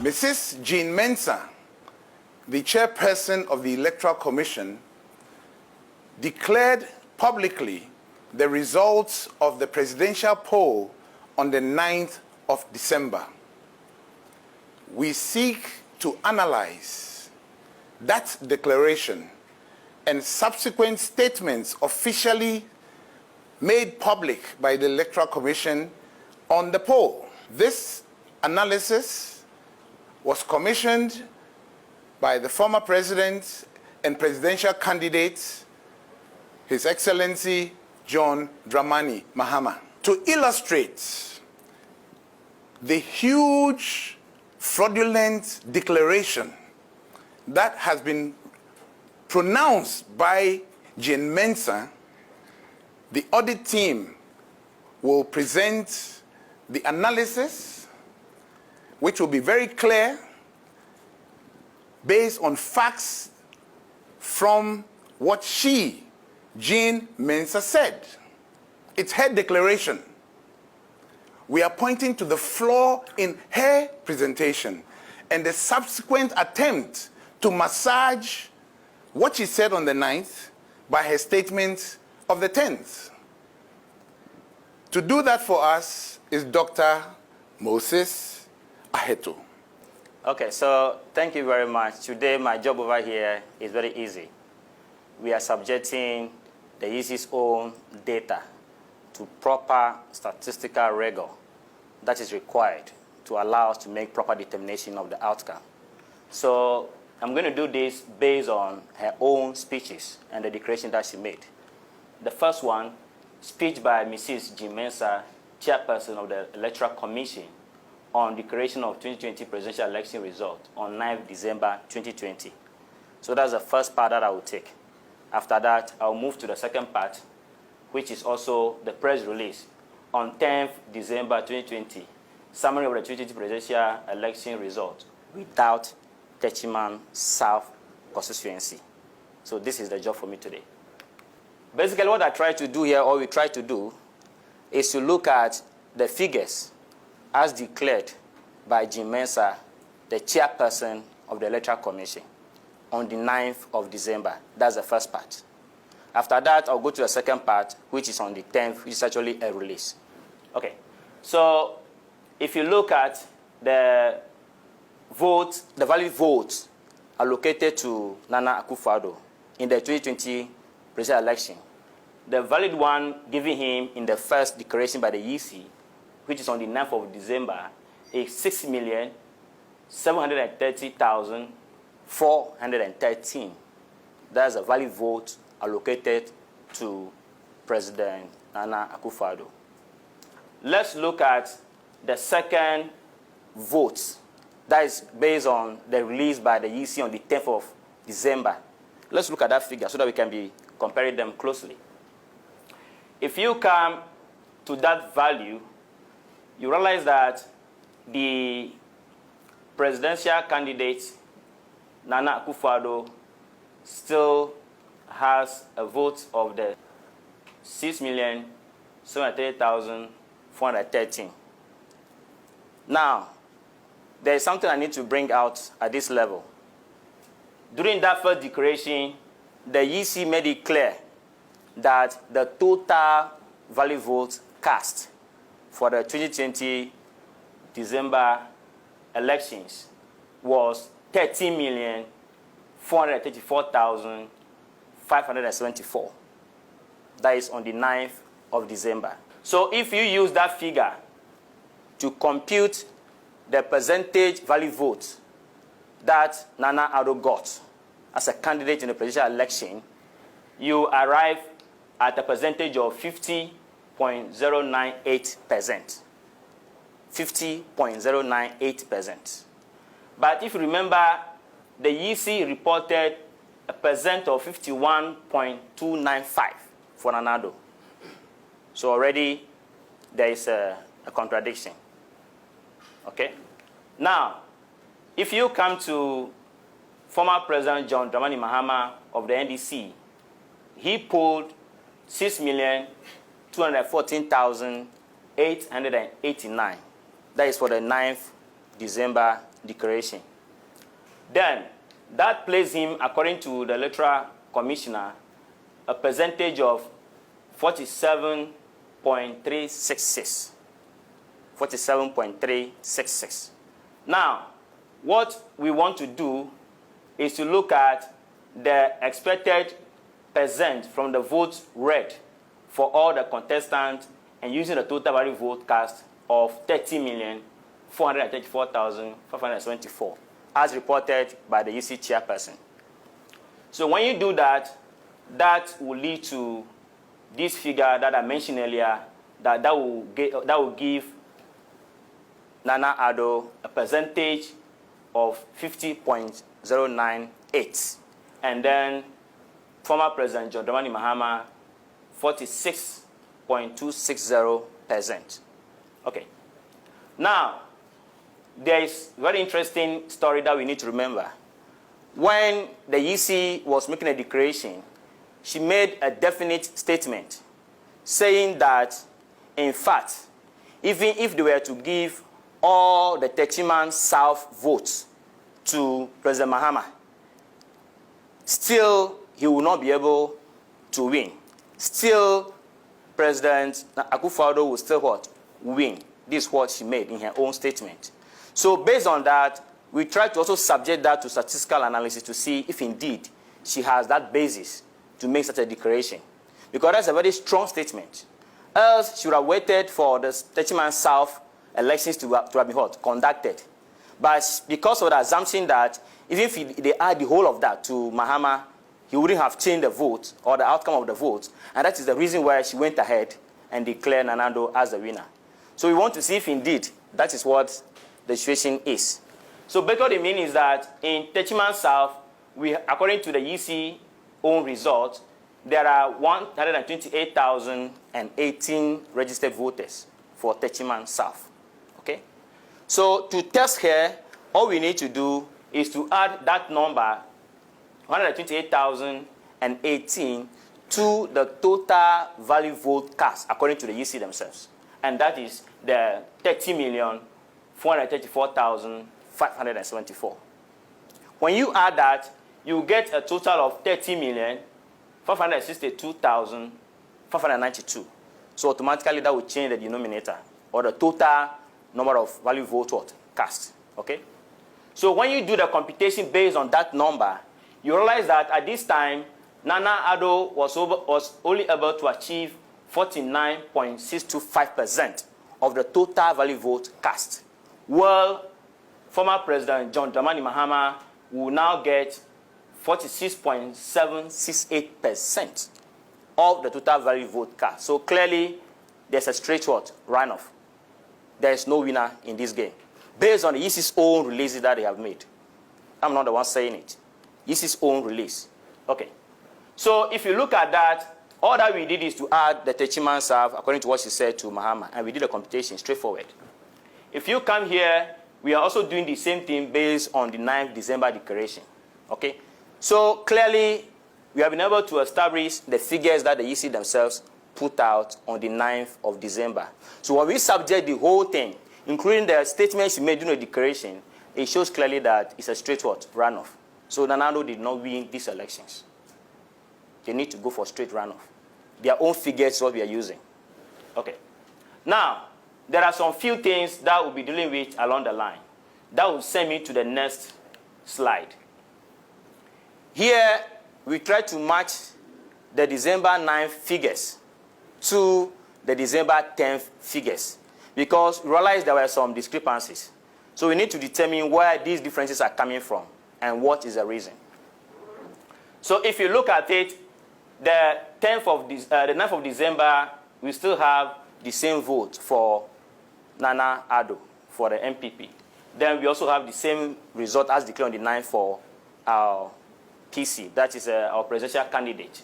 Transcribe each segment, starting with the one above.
Mrs. Jean Mensah, the chairperson of the Electoral Commission, declared publicly the results of the presidential poll on the 9th of December. We seek to analyze that declaration and subsequent statements officially made public by the Electoral Commission on the poll. This analysis was commissioned by the former president and presidential candidate, His Excellency John Dramani Mahama, to illustrate the huge fraudulent declaration that has been pronounced by Jean Mensah. The audit team will present the analysis, which will be very clear, based on facts from what she, Jean Mensah, said. It's her declaration. We are pointing to the flaw in her presentation and the subsequent attempt to massage what she said on the 9th by her statement of the 10th. To do that for us is Dr. Moses Aheto. Okay, so thank you very much. Today, my job over here is very easy. We are subjecting the EC's own data to proper statistical rigor that is required to allow us to make proper determination of the outcome. So I'm going to do this based on her own speeches and the declaration that she made. The first one, speech by Mrs. Jean Mensah, chairperson of the Electoral Commission, on declaration of 2020 presidential election result on 9th December 2020. So that's the first part that I will take. After that, I'll move to the second part, which is also the press release on 10th December 2020, summary of the 2020 presidential election result without Techiman South constituency. So this is the job for me today. Basically, what I try to do here, or we try to do, is to look at the figures as declared by Jean Mensah, the chairperson of the Electoral Commission, on the 9th of December. That's the first part. After that, I'll go to the second part, which is on the 10th, which is actually a release. Okay, so if you look at the votes, the valid votes allocated to Nana Akufo-Addo in the 2020 presidential election, the valid one given him in the first declaration by the EC, which is on the 9th of December, is 6,730,413. That's a valid vote allocated to President Nana Akufo-Addo. Let's look at the second vote that is based on the release by the EC on the 10th of December. Let's look at that figure so that we can be comparing them closely. If you come to that value, you realize that the presidential candidate, Nana Akufo-Addo, still has a vote of the 6,730,413. Now, there is something I need to bring out at this level. During that first declaration, the EC made it clear that the total valid votes cast for the 2020 December elections was 30,434,574. That is on the 9th of December. So if you use that figure to compute the percentage valid votes that Nana Addo got as a candidate in the presidential election, you arrive at a percentage of 50.098%. 50.098%. But if you remember, the EC reported a percent of 51.295 for Nana Addo. So already there is a contradiction. Okay? Now, if you come to former President John Dramani Mahama of the NDC, he polled 6,214,889. That is for the 9th December declaration. Then that places him, according to the electoral commissioner, a percentage of 47.366. 47.366. Now, what we want to do is to look at the expected percent from the votes read for all the contestants and using the total value vote cast of 30,434,574 as reported by the UC chairperson. So when you do that, that will lead to this figure that I mentioned earlier, that will give Nana Addo a percentage of 50.098, and then former President John Dramani Mahama 46.260%. Okay. Now, there is a very interesting story that we need to remember. When the EC was making a declaration, she made a definite statement saying that, in fact, even if they were to give all the Techiman South votes to President Mahama, still he will not be able to win. Still, President Akufo-Addo will still what? Win. This is what she made in her own statement. So based on that, we try to also subject that to statistical analysis to see if indeed she has that basis to make such a declaration. Because that's a very strong statement. Else, she would have waited for the Techiman South elections to have been what? Conducted. But because of the assumption that even if they add the whole of that to Mahama, he wouldn't have changed the vote or the outcome of the vote. And that is the reason why she went ahead and declared Nana Addo as the winner. So we want to see if indeed that is what the situation is. So basically what it means is that in Techiman South, according to the EC own results, there are 128,018 registered voters for Techiman South. Okay? So to test here, all we need to do is to add that number, 128,018, to the total value vote cast according to the EC themselves. And that is the 30,434,574. When you add that, you get a total of 30,562,592. So automatically that will change the denominator, or the total number of value vote cast. Okay? So when you do the computation based on that number, you realize that at this time, Nana Addo was only able to achieve 49.625% of the total value vote cast. Well, former President John Dramani Mahama will now get 46.768% of the total value vote cast. So clearly, there's a straight runoff. There is no winner in this game, based on the EC's own releases that they have made. I'm not the one saying it. EC's own release. Okay. So if you look at that, all that we did is to add the Techiman South according to what she said to Mahama, and we did a computation straightforward. If you come here, we are also doing the same thing based on the 9th December declaration. Okay? So clearly, we have been able to establish the figures that the EC themselves put out on the 9th of December. So when we subject the whole thing, including the statements she made during the declaration, it shows clearly that it's a straight runoff. So Nana Addo did not win these elections. They need to go for straight runoff. Their own figures is what we are using. Okay. Now, there are some few things that we'll be dealing with along the line. That will send me to the next slide. Here, we try to match the December 9th figures to the December 10th figures, because we realized there were some discrepancies. So we need to determine where these differences are coming from and what is the reason. So if you look at it, the 9th of December, we still have the same vote for Nana Addo for the MPP. Then we also have the same result as declared on the 9th for our PC, that is our presidential candidate.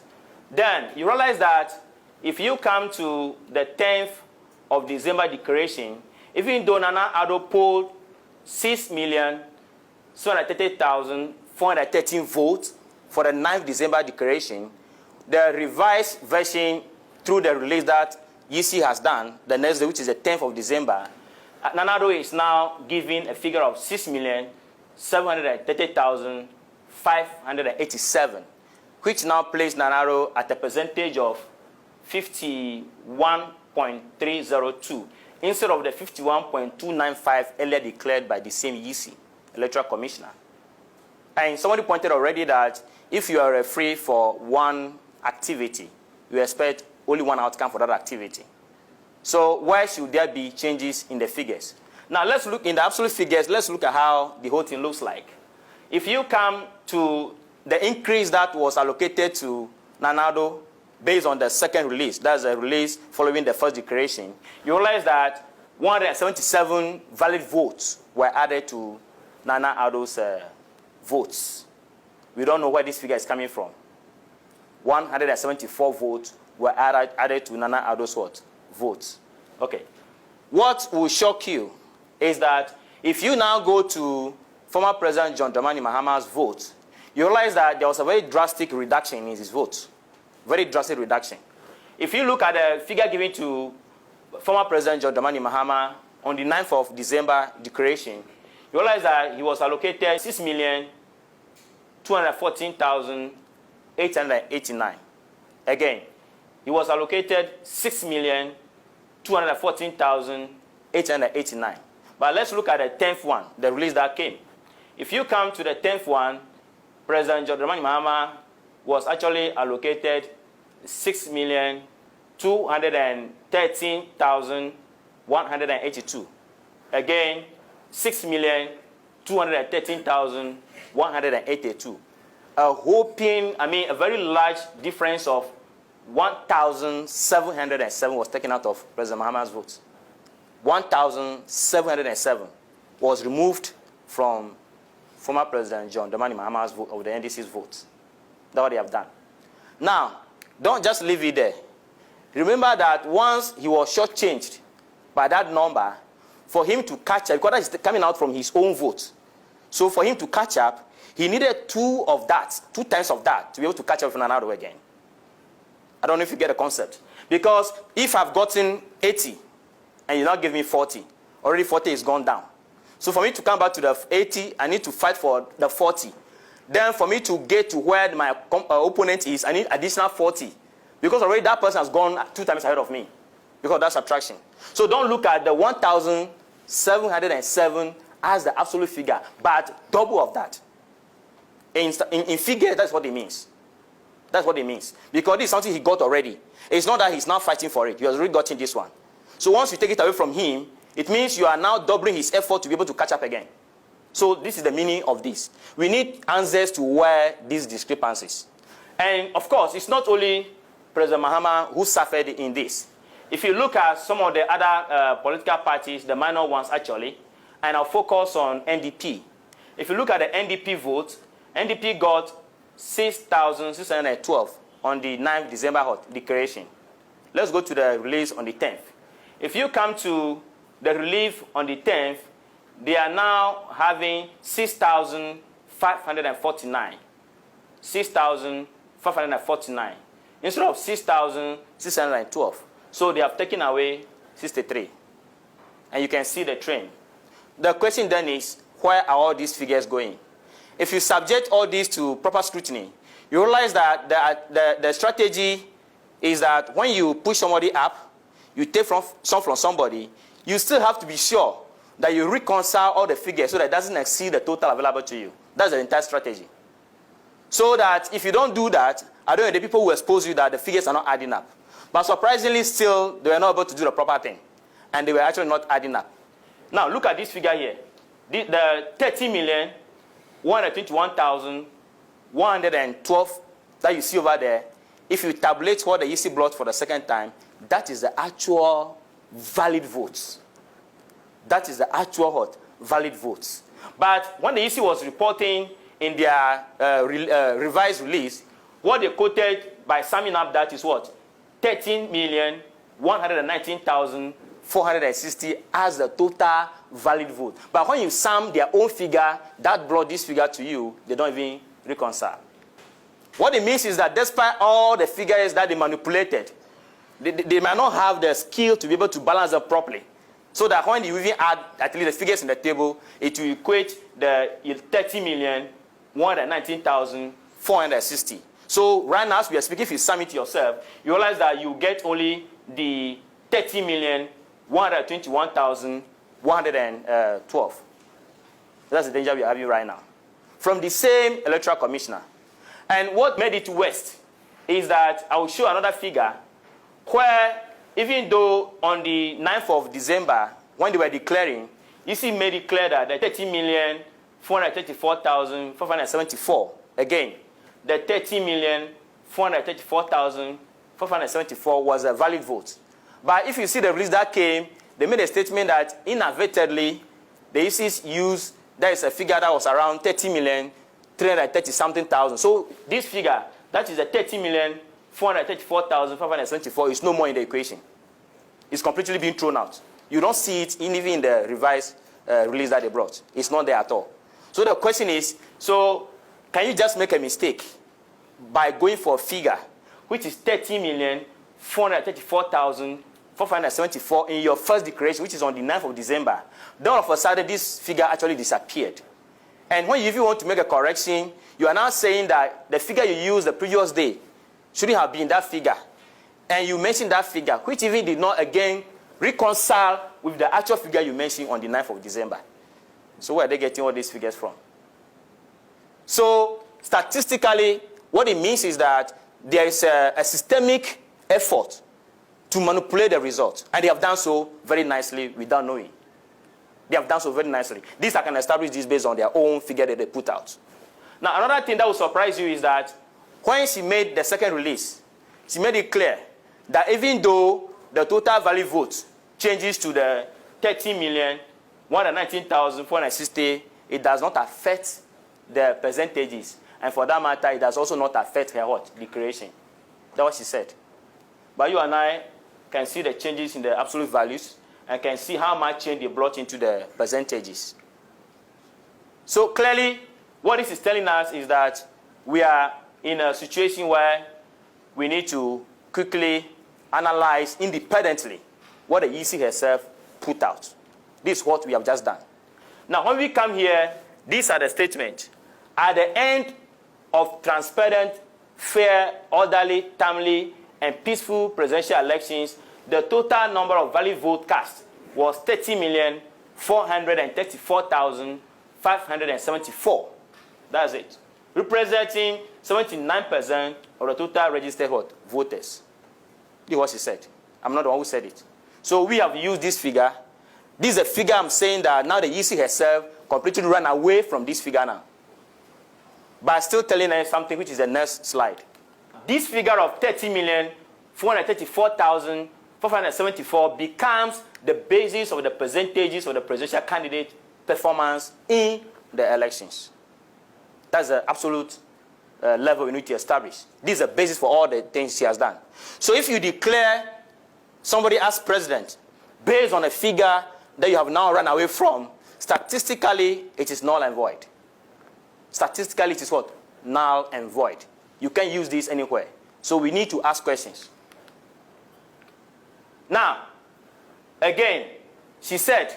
Then you realize that if you come to the 10th of December declaration, even though Nana Addo polled 6,730,413 votes for the 9th December declaration, the revised version through the release that EC has done, the next day, which is the 10th of December, Nana Addo is now giving a figure of 6,730,587, which now places Nana Addo at a percentage of 51.302 instead of the 51.295 earlier declared by the same EC, Electoral Commissioner. And somebody pointed already that if you are a referee for one activity, you expect only one outcome for that activity. So why should there be changes in the figures? Now let's look in the absolute figures. Let's look at how the whole thing looks like. If you come to the increase that was allocated to Nana Addo based on the second release, that's a release following the first declaration, you realize that 177 valid votes were added to Nana Addo's votes. We don't know where this figure is coming from. 174 votes were added to Nana Addo's what? Votes. Okay. What will shock you is that if you now go to former President John Dramani Mahama's vote, you realize that there was a very drastic reduction in his votes. Very drastic reduction. If you look at the figure given to former President John Dramani Mahama on the 9th of December declaration, you realize that he was allocated 6,214,889. Again, he was allocated 6,214,889. But let's look at the 10th one, the release that came. If you come to the 10th one, President John Dramani Mahama was actually allocated 6,213,182. Again, 6,213,182. A very large difference of 1,707 was taken out of President Mahama's votes. 1,707 was removed from former President John Dramani Mahama's vote, of the NDC's votes. That's what they have done. Now, don't just leave it there. Remember that once he was shortchanged by that number, for him to catch up, because that is coming out from his own vote. So for him to catch up, he needed two times of that, to be able to catch up with Nana Addo again. I don't know if you get the concept. Because if I've gotten 80, and you now give me 40, already 40 is gone down. So for me to come back to the 80, I need to fight for the 40. Then for me to get to where my opponent is, I need additional 40. Because already that person has gone 2 times ahead of me. Because that's subtraction. So don't look at the 1,707 as the absolute figure, but double of that. In figure, that's what it means. That's what it means. Because this is something he got already. It's not that he's now fighting for it. He has already gotten this one. So once you take it away from him, it means you are now doubling his effort to be able to catch up again. So this is the meaning of this. We need answers to where these discrepancies. And of course, it's not only President Mahama who suffered in this. If you look at some of the other political parties, the minor ones actually, and I'll focus on NDP. If you look at the NDP vote, NDP got 6,612 on the 9th December declaration. Let's go to the release on the 10th. If you come to the relief on the 10th, they are now having 6,549. 6,549 instead of 6,612. So they have taken away 63. And you can see the trend. The question then is, where are all these figures going? If you subject all these to proper scrutiny, you realize that the strategy is that when you push somebody up, you take some from somebody, you still have to be sure that you reconcile all the figures so that it doesn't exceed the total available to you. That's the entire strategy. So that if you don't do that, I don't know, the people will expose you that the figures are not adding up. But surprisingly still, they were not able to do the proper thing. And they were actually not adding up. Now, look at this figure here. The 30,121,112 that you see over there, if you tabulate what the EC brought for the second time, that is the actual valid votes. That is the actual valid votes. But when the EC was reporting in their revised release, what they quoted by summing up that is what? 13,119,460 as the total valid vote. But when you sum their own figure, that brought this figure to you, they don't even reconcile. What it means is that despite all the figures that they manipulated, they might not have the skill to be able to balance them properly. So that when you even add at least the figures in the table, it will equate the 30,119,460. So right now, as we are speaking, if you sum it yourself, you realize that you get only the 30,121,112. That's the danger we are having right now. From the same electoral commissioner. And what made it worse is that I will show another figure where even though on the 9th of December, when they were declaring, you see made it clear that the 30,434,574, again, the 30,434,574 was a valid vote. But if you see the release that came, they made a statement that inadvertently, the ECs used, that is a figure that was around 30,330-something thousand. So this figure, that is the 30,434,574, is no more in the equation. It's completely being thrown out. You don't see it even in the revised release that they brought. It's not there at all. So the question is, so can you just make a mistake by going for a figure which is 30,434,574 in your first declaration, which is on the 9th of December? Then all of a sudden, this figure actually disappeared. And when you even want to make a correction, you are now saying that the figure you used the previous day shouldn't have been that figure. And you mentioned that figure, which even did not, again, reconcile with the actual figure you mentioned on the 9th of December. So where are they getting all these figures from? So statistically, what it means is that there is a systemic effort to manipulate the results. And they have done so very nicely without knowing. They have done so very nicely. These I can establish this based on their own figure that they put out. Now, another thing that will surprise you is that when she made the second release, she made it clear that even though the total valid vote changes to the 30,119,460, it does not affect the percentages. And for that matter, it does also not affect her what? Declaration. That's what she said. But you and I can see the changes in the absolute values and can see how much change they brought into the percentages. So clearly, what this is telling us is that we are in a situation where we need to quickly analyze independently what the EC herself put out. This is what we have just done. Now, when we come here, these are the statements. At the end of transparent, fair, orderly, timely, and peaceful presidential elections, the total number of valid vote cast was 30,434,574. That's it. Representing 79% of the total registered voters. This is what she said. I'm not the one who said it. So we have used this figure. This is a figure I'm saying that now the EC herself completely ran away from this figure now. But still telling us something, which is the next slide. This figure of 30,434,574 becomes the basis of the percentages of the presidential candidate performance in the elections. That's the absolute level we need to establish. This is the basis for all the things she has done. So if you declare somebody as president based on a figure that you have now run away from, statistically, it is null and void. Statistically, it is what? Null and void. You can't use this anywhere. So we need to ask questions. Now, again, she said,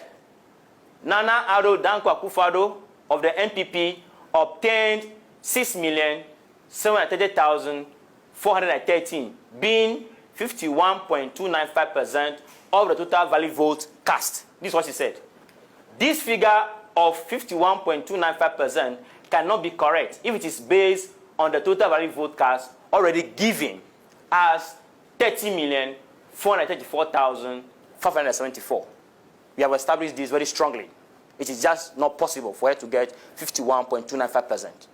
Nana Addo Dankwa Akufo-Addo of the NPP obtained 6,730,413, being 51.295% of the total valid votes cast. This is what she said. This figure of 51.295% cannot be correct if it is based on the total valid vote cast already given as 30,434,574. We have established this very strongly. It is just not possible for her to get 51.295%.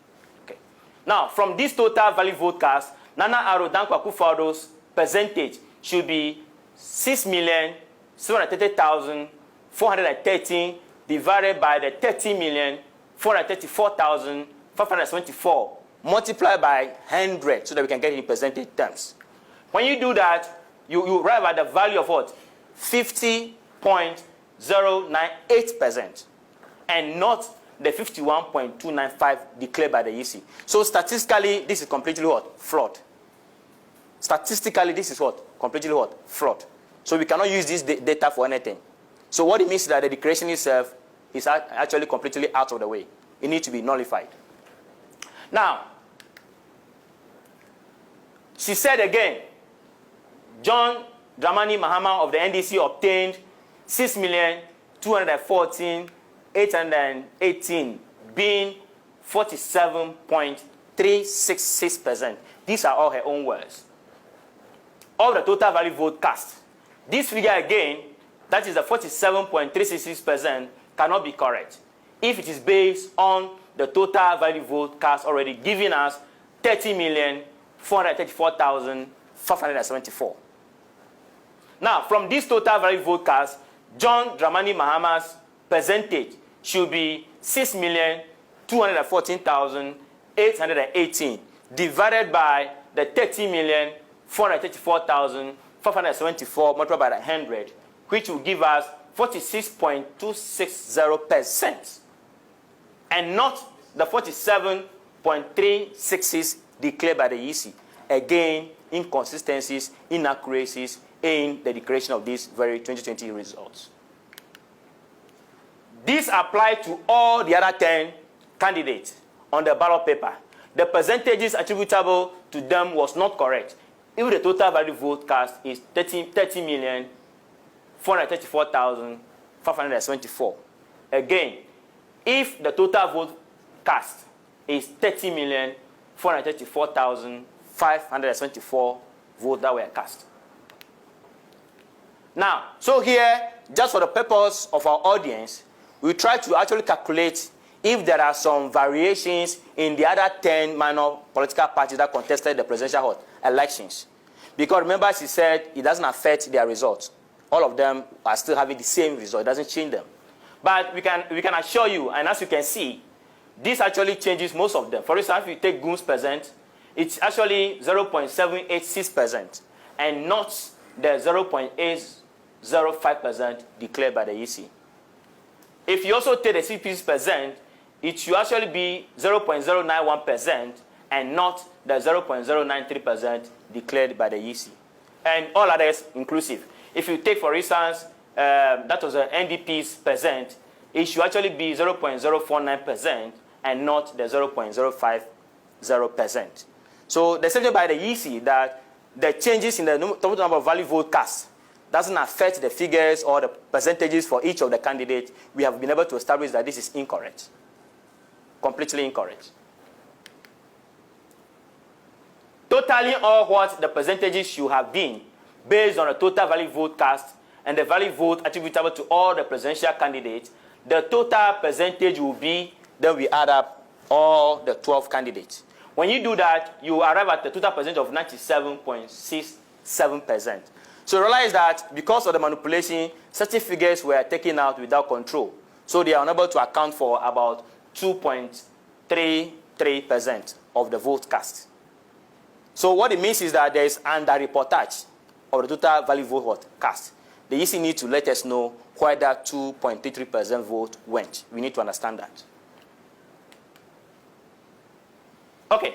Okay. Now, from this total valid vote cast, Nana Addo Dankwa Akufo-Addo's percentage should be 6,730,413 divided by the 30,434,574 multiplied by 100 so that we can get it in percentage terms. When you do that, you arrive at the value of what? 50.098% and not the 51.295 declared by the EC. So statistically, this is completely what? Flawed. Statistically, this is what? Completely what? Flawed. So we cannot use this data for anything. So what it means is that the declaration itself is actually completely out of the way. It needs to be nullified. Now, she said again, John Dramani Mahama of the NDC obtained 6,214,818, being 47.366%. These are all her own words. Of the total valid vote cast. This figure again, that is the 47.366%, cannot be correct if it is based on the total valid vote cast already giving us 30,434,574. Now, from this total valid vote cast, John Dramani Mahama's percentage should be 6,214,818 divided by the 30,434,574 multiplied by 100, which will give us 46.260%, and not the 47.366 declared by the EC. Again, inconsistencies, inaccuracies in the declaration of these very 2020 results. This applied to all the other 10 candidates on the ballot paper. The percentages attributable to them was not correct. If the total valid vote cast is 30,434,574. Again, if the total vote cast is 30,434,574 votes that were cast. Now, so here, just for the purpose of our audience, we try to actually calculate if there are some variations in the other 10 minor political parties that contested the presidential elections. Because remember, she said it doesn't affect their results. All of them are still having the same result. It doesn't change them. But we can assure you, and as you can see, this actually changes most of them. For instance, if you take Goom's percent, it's actually 0.786% and not the 0.805% declared by the EC. If you also take the CP's percent, it should actually be 0.091% and not the 0.093% declared by the EC. And all others inclusive. If you take, for instance, that was the NDP's percent, it should actually be 0.049% and not the 0.050%. So the same thing by the EC that the changes in the total number of valid vote cast doesn't affect the figures or the percentages for each of the candidates. We have been able to establish that this is incorrect. Completely incorrect. Totaling all what the percentages should have been based on the total valid vote cast and the valid vote attributable to all the presidential candidates, the total percentage will be, then we add up all the 12 candidates. When you do that, you arrive at the total percentage of 97.67%. So realize that because of the manipulation, certain figures were taken out without control. So they are unable to account for about 2.33% of the vote cast. So what it means is that there is under-reportage of the total valid vote cast. The EC needs to let us know where that 2.33% vote went. We need to understand that. Okay.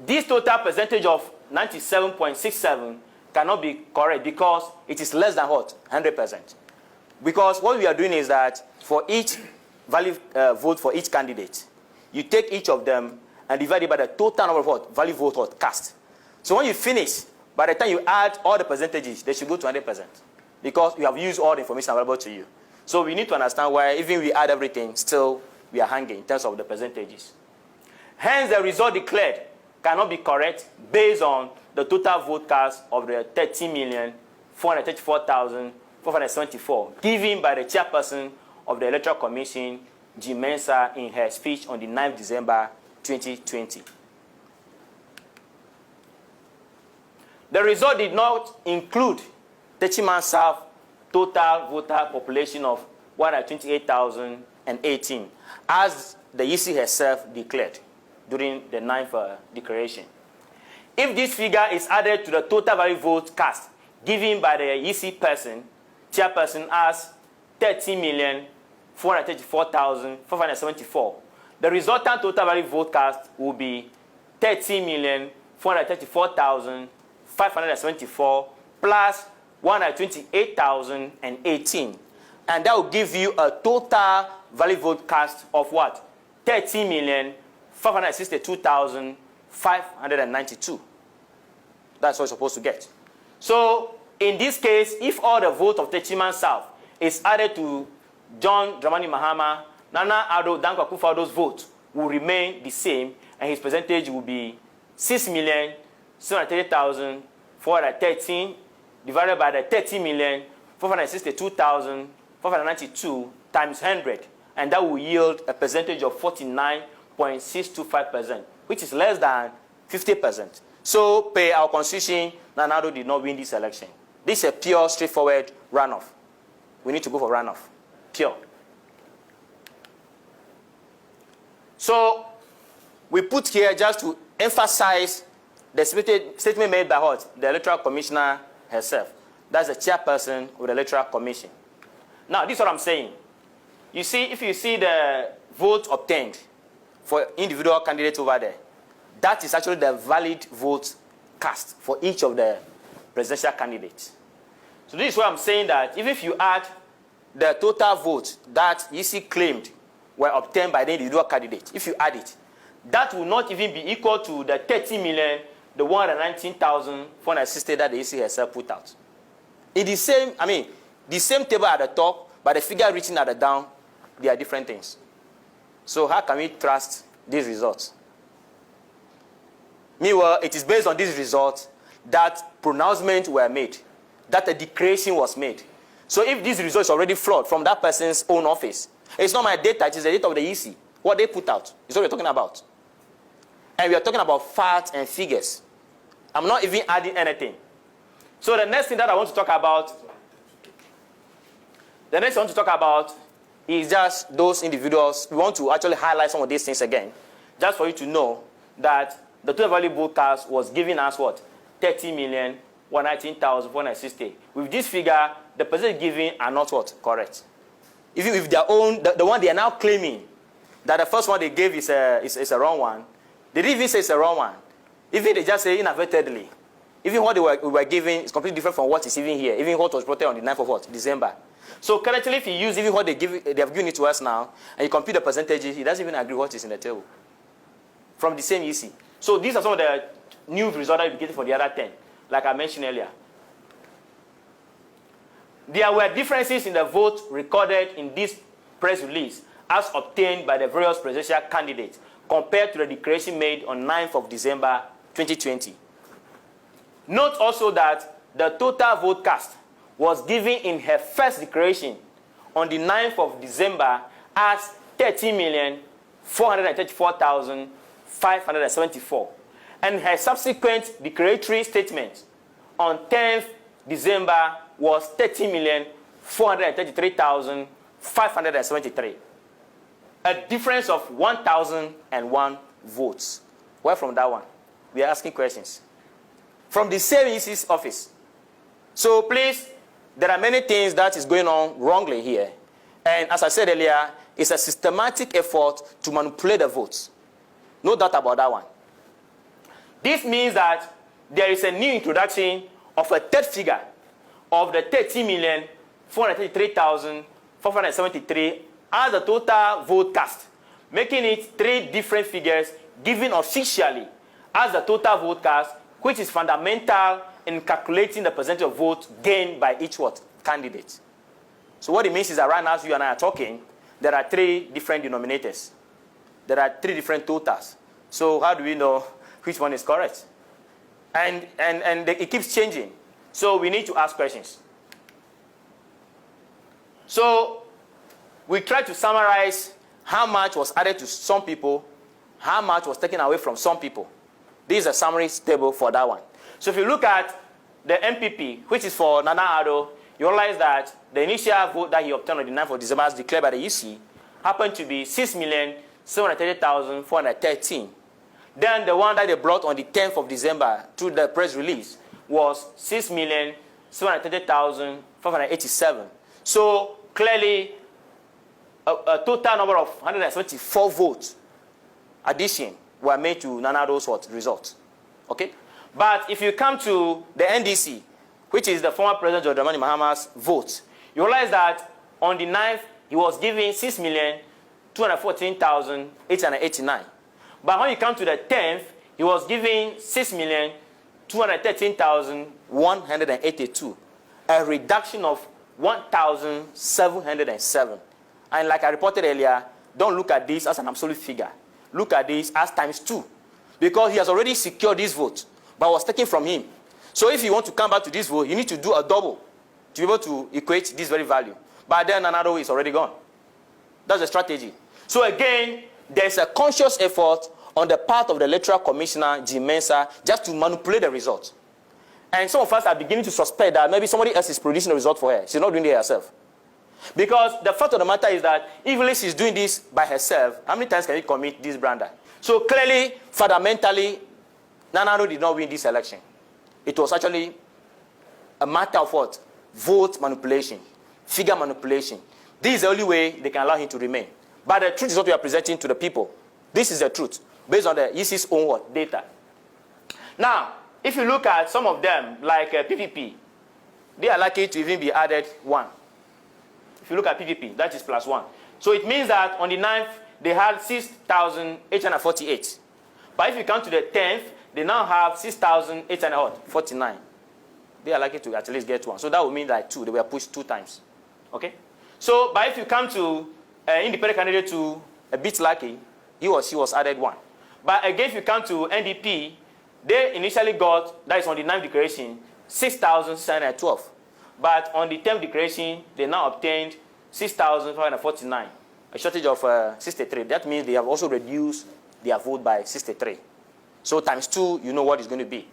This total percentage of 97.67 cannot be correct because it is less than what? 100%. Because what we are doing is that for each valid vote for each candidate, you take each of them and divide it by the total number of what? Valid vote cast. So when you finish, by the time you add all the percentages, they should go to 100% because you have used all the information available to you. So we need to understand why even we add everything, still we are hanging in terms of the percentages. Hence, the result declared cannot be correct based on the total vote cast of the 30,434,474 given by the chairperson of the Electoral Commission, Jim Mensah, in her speech on the 9th December 2020. The result did not include Techiman South total voter population of 128,018, as the EC herself declared during the 9th declaration. If this figure is added to the total valid vote cast given by the EC chairperson as 30,434,574, the resultant total valid vote cast will be 30,434,574 plus 128,018. And that will give you a total valid vote cast of what? 30,562,592. That's what you're supposed to get. So, in this case, if all the vote of Techiman South is added to John Dramani Mahama, Nana Addo Dankwa Akufo-Addo's vote will remain the same, and his percentage will be 6,730,413 divided by the 30,462,592 times 100, and that will yield a percentage of 49.625%, which is less than 50%. So, per our constitution, Nana Addo did not win this election. This is a pure, straightforward runoff. We need to go for runoff. Pure. So, we put here just to emphasize the statement made by what? The Electoral Commissioner herself. That's the chairperson of the Electoral Commission. Now, this is what I'm saying. You see, if you see the vote obtained for individual candidates over there, that is actually the valid vote cast for each of the presidential candidates. So this is why I'm saying that even if you add the total votes that EC claimed were obtained by the individual candidate, if you add it, that will not even be equal to the 119,460 that the EC herself put out. In the same, the same table at the top, but the figure written at the down, they are different things. So how can we trust these results? Meanwhile, it is based on these results that pronouncements were made, that a declaration was made. So if these results are already flawed from that person's own office, it's not my data, it is the data of the EC. What they put out is what we're talking about. And we are talking about facts and figures. I'm not even adding anything. So the next thing that I want to talk about, is just those individuals. We want to actually highlight some of these things again, just for you to know that the total value vote cast was giving us what? 30,119,460. With this figure, the percentage given are not what? Correct. Even if their own, the one they are now claiming that the first one they gave is a wrong one, they didn't even say it's a wrong one. Even they just say inadvertently. Even what we were giving is completely different from what is even here. Even what was reported on the 9th of what? December. So currently, if you use even what they have given it to us now, and you compute the percentages, it doesn't even agree what is in the table. From the same EC. So these are some of the new results that we're getting for the other 10, like I mentioned earlier. There were differences in the vote recorded in this press release as obtained by the various presidential candidates compared to the declaration made on 9th of December 2020. Note also that the total vote cast was given in her first declaration on the 9th of December as 30,434,574, and her subsequent declaratory statement on 10th December was 30,433,573. A difference of 1,001 votes. Where from that one? We are asking questions. From the same EC's office. So please, there are many things that is going on wrongly here. And as I said earlier, it's a systematic effort to manipulate the votes. No doubt about that one. This means that there is a new introduction of a third figure of the 30,433,573 as the total vote cast, making it 3 different figures given officially as the total vote cast, which is fundamental in calculating the percentage of votes gained by each candidate. So what it means is that right now, as you and I are talking, there are 3 different denominators. There are 3 different totals. So how do we know which one is correct? And it keeps changing. So we need to ask questions. So we try to summarize how much was added to some people, how much was taken away from some people. This is a summary table for that one. So if you look at the MPP, which is for Nana Addo, you realize that the initial vote that he obtained on the 9th of December as declared by the EC happened to be 6,730,413. Then the one that they brought on the 10th of December through the press release was 6,730,587. So clearly, a total number of 174 votes addition were made to Nana Addo's result. Okay? But if you come to the NDC, which is the former President John Dramani Mahama's vote, you realize that on the 9th, he was given 6,214,889. But when you come to the 10th, he was given 6,213,182, a reduction of 1,707. And like I reported earlier, don't look at this as an absolute figure. Look at this as times 2. Because he has already secured this vote, but was taken from him. So if you want to come back to this vote, you need to do a double to be able to equate this very value. But then another is already gone. That's the strategy. So again, there's a conscious effort on the part of the electoral commissioner, Jim Mensah, just to manipulate the result. And some of us are beginning to suspect that maybe somebody else is producing the result for her. She's not doing it herself. Because the fact of the matter is that even if she's doing this by herself, how many times can you commit this brander? So clearly, fundamentally, Nanado did not win this election. It was actually a matter of what? Vote manipulation, figure manipulation. This is the only way they can allow him to remain. But the truth is what we are presenting to the people. This is the truth, based on the EC's own what? Data. Now, if you look at some of them, like PPP, they are likely to even be added 1. If you look at PPP, that is +1. So it means that on the 9th, they had 6,848. But if you come to the 10th, they now have 6,849. They are likely to at least get 1. So that would mean that 2. They were pushed 2 times. Okay? So, but if you come to independent candidate to a bit lucky, he or she was added 1. But again, if you come to NDP, they initially got, that is on the 9th declaration, 6,612. But on the 10th declaration, they now obtained 6,549, a shortage of 63. That means they have also reduced their vote by 63. So times 2, you know what it's going to be.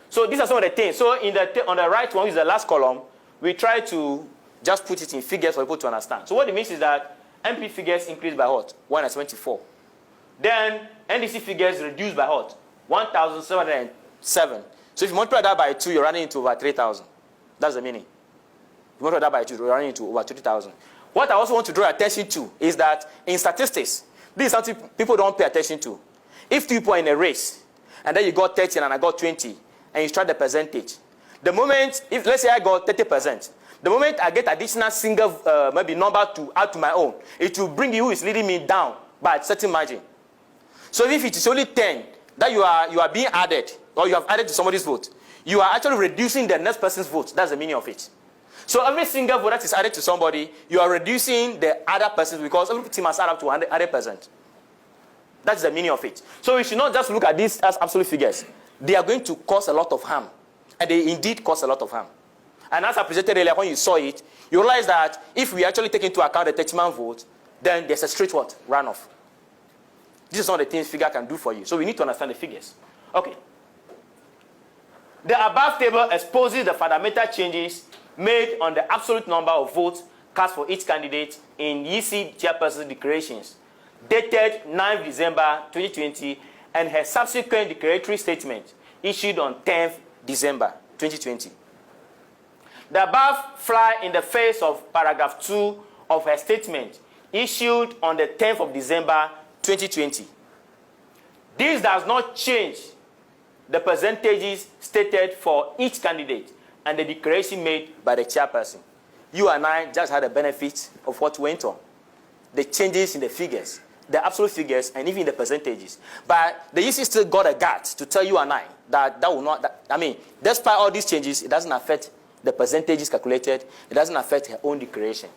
So these are some of the things. So on the right one, which is the last column, we try to just put it in figures for people to understand. So what it means is that MP figures increased by what? 174. Then NDC figures reduced by what? 1,707. So if you multiply that by 2, you're running into over 3,000. That's the meaning. If you multiply that by 2, you're running into over 20,000. What I also want to draw attention to is that in statistics, this is something people don't pay attention to. If 2 people are in a race, and then you got 30 and I got 20, and you try the percentage, the moment, if let's say I got 30%, the moment I get additional single maybe number to add to my own, it will bring you who is leading me down by a certain margin. So if it is only 10 that you are being added, or you have added to somebody's vote, you are actually reducing the next person's vote. That's the meaning of it. So every single vote that is added to somebody, you are reducing the other person because every team must add up to 100%. That's the meaning of it. So we should not just look at this as absolute figures. They are going to cause a lot of harm. And they indeed cause a lot of harm. And as I presented earlier, when you saw it, you realize that if we actually take into account the 30-man vote, then there's a straight what? Runoff. This is some of the things figure can do for you. So we need to understand the figures. Okay. The above table exposes the fundamental changes made on the absolute number of votes cast for each candidate in EC chairperson's declarations, dated 9th December 2020, and her subsequent declaratory statement issued on 10th December 2020. The above fly in the face of paragraph 2 of her statement issued on the 10th of December 2020. This does not change the percentages stated for each candidate and the declaration made by the chairperson. You and I just had the benefit of what went on. The changes in the figures, the absolute figures, and even the percentages. But the EC still got a guts to tell you and I that will not, despite all these changes, it doesn't affect the percentages calculated, it doesn't affect her own declaration.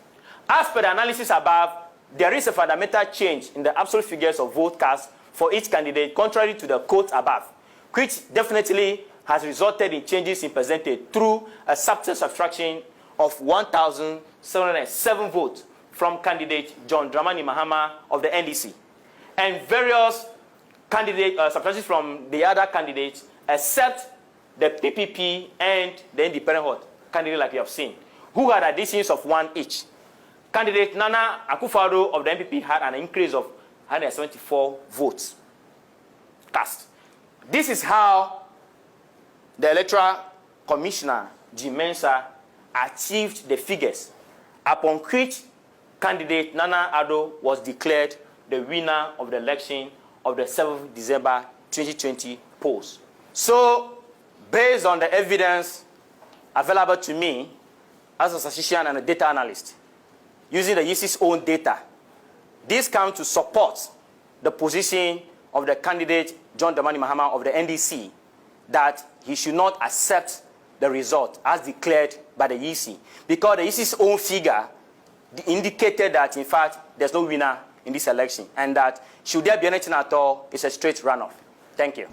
As per the analysis above, there is a fundamental change in the absolute figures of vote cast for each candidate, contrary to the quote above, which definitely has resulted in changes in percentage through a subtle subtraction of 1,707 votes from candidate John Dramani Mahama of the NDC, and various candidate subtractions from the other candidates, except the PPP and the independent candidate, like you have seen, who had additions of 1 each. Candidate Nana Akufo-Addo of the NPP had an increase of 174 votes cast. This is how the electoral commissioner, Jim Mensah, achieved the figures upon which candidate Nana Addo was declared the winner of the election of the 7th December 2020 polls. So, based on the evidence available to me as a statistician and a data analyst, using the EC's own data. This comes to support the position of the candidate, John Dramani Mahama of the NDC, that he should not accept the result as declared by the EC, because the EC's own figure indicated that, in fact, there's no winner in this election, and that should there be anything at all, it's a straight runoff. Thank you.